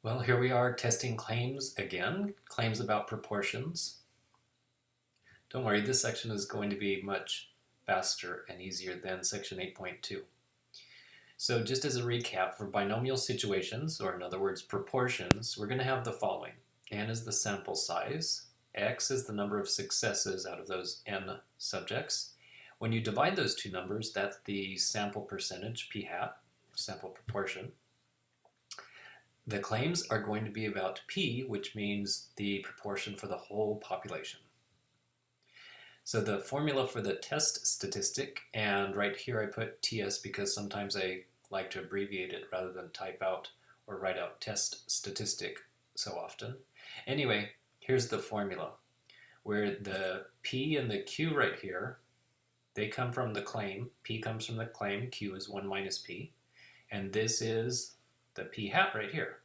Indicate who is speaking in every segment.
Speaker 1: Well, here we are testing claims again, claims about proportions. Don't worry, this section is going to be much faster and easier than section 8.2. So just as a recap, for binomial situations, or in other words, proportions, we're going to have the following. N is the sample size, X is the number of successes out of those N subjects. When you divide those two numbers, that's the sample percentage, p hat, sample proportion. The claims are going to be about p, which means the proportion for the whole population. So the formula for the test statistic, and right here I put TS because sometimes I like to abbreviate it rather than type out or write out test statistic so often. Anyway, here's the formula, where the P and the Q right here, they come from the claim. P comes from the claim, Q is 1 minus P, and this is the P hat right here.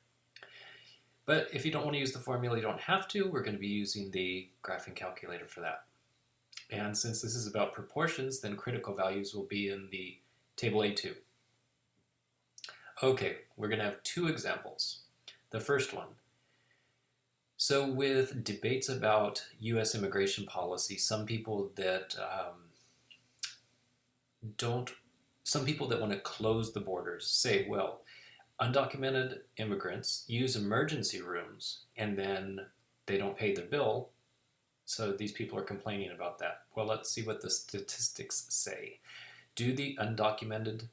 Speaker 1: But if you don't want to use the formula, you don't have to. We're going to be using the graphing calculator for that. And since this is about proportions, then critical values will be in the table A2. Okay, we're going to have two examples. The first one. So with debates about U.S. immigration policy, some people that want to close the borders say, well, undocumented immigrants use emergency rooms and then they don't pay their bill, so these people are complaining about that. Well, let's see what the statistics say. Do the undocumented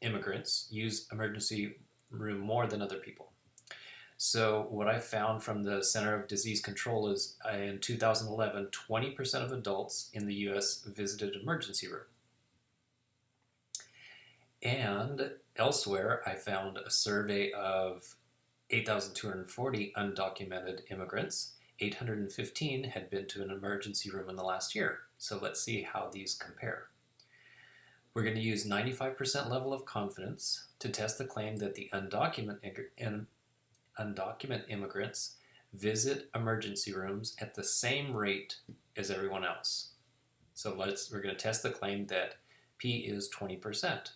Speaker 1: immigrants use emergency room more than other people? So what I found from the Center of Disease Control is in 2011, 20% of adults in the U.S. visited emergency room. And elsewhere, I found a survey of 8,240 undocumented immigrants. 815 had been to an emergency room in the last year. So let's see how these compare. We're going to use 95% level of confidence to test the claim that the undocumented immigrants visit emergency rooms at the same rate as everyone else. So we're going to test the claim that P is 20%.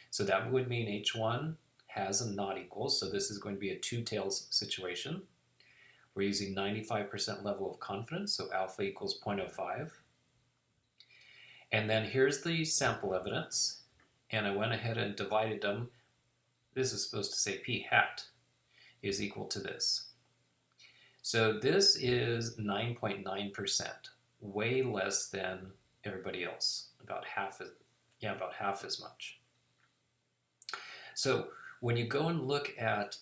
Speaker 1: So that would mean H1 has a not equals, so this is going to be a two-tails situation. We're using 95% level of confidence, so alpha equals 0.05. And then here's the sample evidence, and I went ahead and divided them. This is supposed to say P hat is equal to this. So this is 9.9%, way less than everybody else, about half as much. So when you go and look at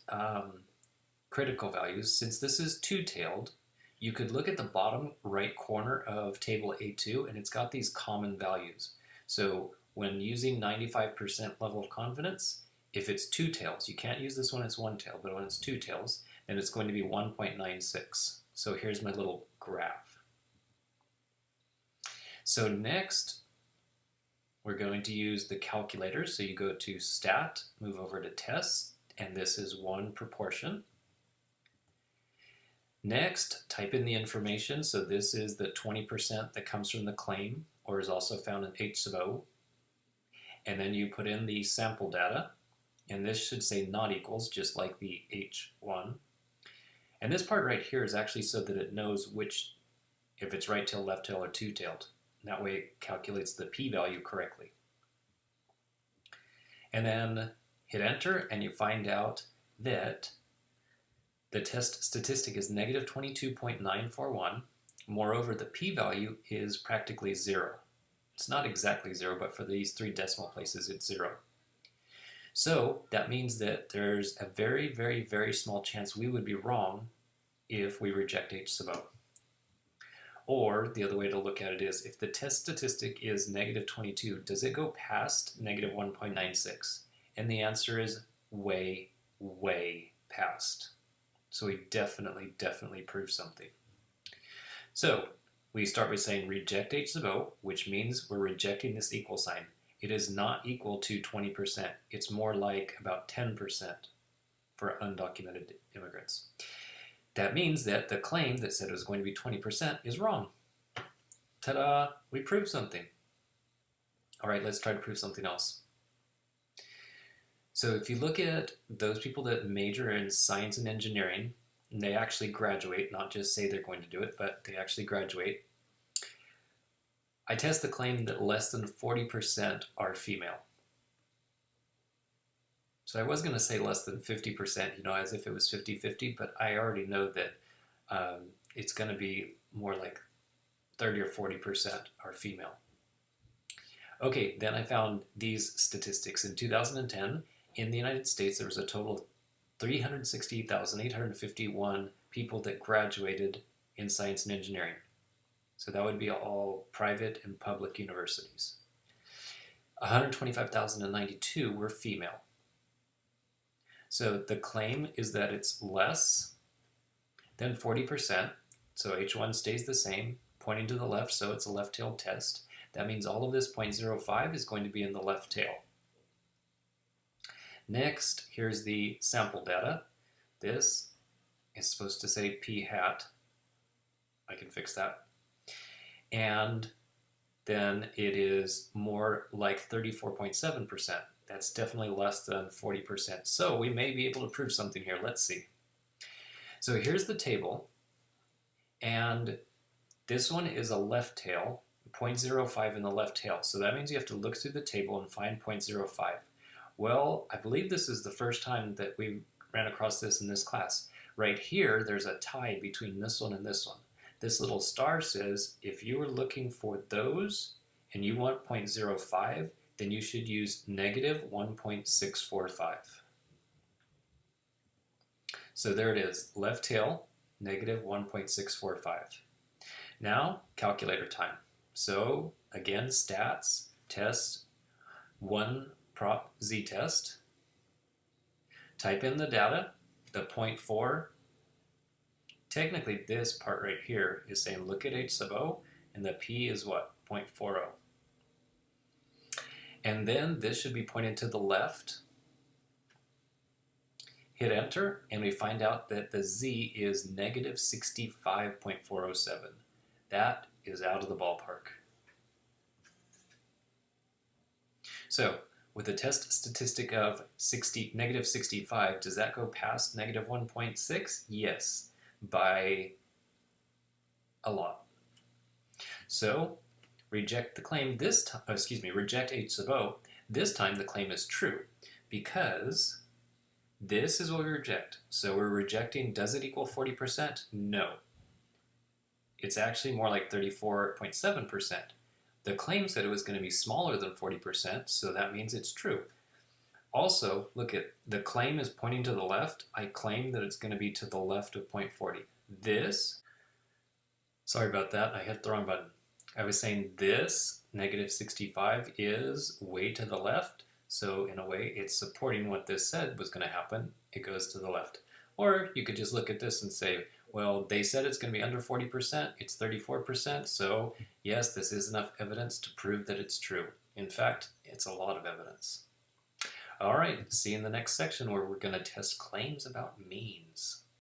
Speaker 1: critical values, since this is two-tailed, you could look at the bottom right corner of table A2 and it's got these common values. So when using 95% level of confidence, if it's two tails, you can't use this when it's one tail, but when it's two tails, then it's going to be 1.96. So here's my little graph. So next, we're going to use the calculator. So you go to Stat, move over to Test, and this is one proportion. Next, type in the information. So this is the 20% that comes from the claim, or is also found in H sub O. And then you put in the sample data, and this should say not equals, just like the H1. And this part right here is actually so that it knows which, if it's right tail, left tail, or two-tailed. That way it calculates the p-value correctly. And then hit enter and you find out that the test statistic is negative 22.941. Moreover, the p-value is practically 0. It's not exactly 0, but for these 3 decimal places it's 0. So that means that there's a very, very, very small chance we would be wrong if we reject H sub O. Or the other way to look at it is, if the test statistic is negative 22, does it go past negative 1.96? And the answer is way, way past. So we definitely proved something. So we start by saying reject H sub O, which means we're rejecting this equal sign. It is not equal to 20%. It's more like about 10% for undocumented immigrants. That means that the claim that said it was going to be 20% is wrong. Ta-da! We proved something. All right, let's try to prove something else. So if you look at those people that major in science and engineering, and they actually graduate, not just say they're going to do it, but they actually graduate, I test the claim that less than 40% are female. So I was going to say less than 50%, as if it was 50-50, but I already know that it's going to be more like 30 or 40% are female. Okay, then I found these statistics. In 2010, in the United States, there was a total of 360,851 people that graduated in science and engineering. So that would be all private and public universities. 125,092 were female. So the claim is that it's less than 40%. So H1 stays the same, pointing to the left, so it's a left-tailed test. That means all of this 0.05 is going to be in the left tail. Next, here's the sample data. This is supposed to say p hat. I can fix that. And then it is more like 34.7%. That's definitely less than 40%. So we may be able to prove something here. Let's see. So here's the table. And this one is a left tail, 0.05 in the left tail. So that means you have to look through the table and find 0.05. Well, I believe this is the first time that we ran across this in this class. Right here, there's a tie between this one and this one. This little star says if you were looking for those and you want 0.05, then you should use negative 1.645. So there it is, left tail, negative 1.645. Now, calculator time. So again, stats, test, 1 prop z-test. Type in the data, the 0.4. Technically, this part right here is saying look at h sub o, and the p is what? 0.40. And then this should be pointed to the left. Hit enter, and we find out that the z is negative 65.407. That is out of the ballpark. So, with a test statistic of negative 65, does that go past negative 1.6? Yes, by a lot. So, reject the claim this time, reject h sub o. This time the claim is true because this is what we reject. So we're rejecting, does it equal 40%? No. It's actually more like 34.7%. The claim said it was going to be smaller than 40%, so that means it's true. Also, look at, the claim is pointing to the left. I claim that it's going to be to the left of 0.40. This, sorry about that, I hit the wrong button. I was saying this, negative 65, is way to the left. So in a way, it's supporting what this said was going to happen. It goes to the left. Or you could just look at this and say, well, they said it's going to be under 40%. It's 34%. So yes, this is enough evidence to prove that it's true. In fact, it's a lot of evidence. All right, see you in the next section where we're going to test claims about means.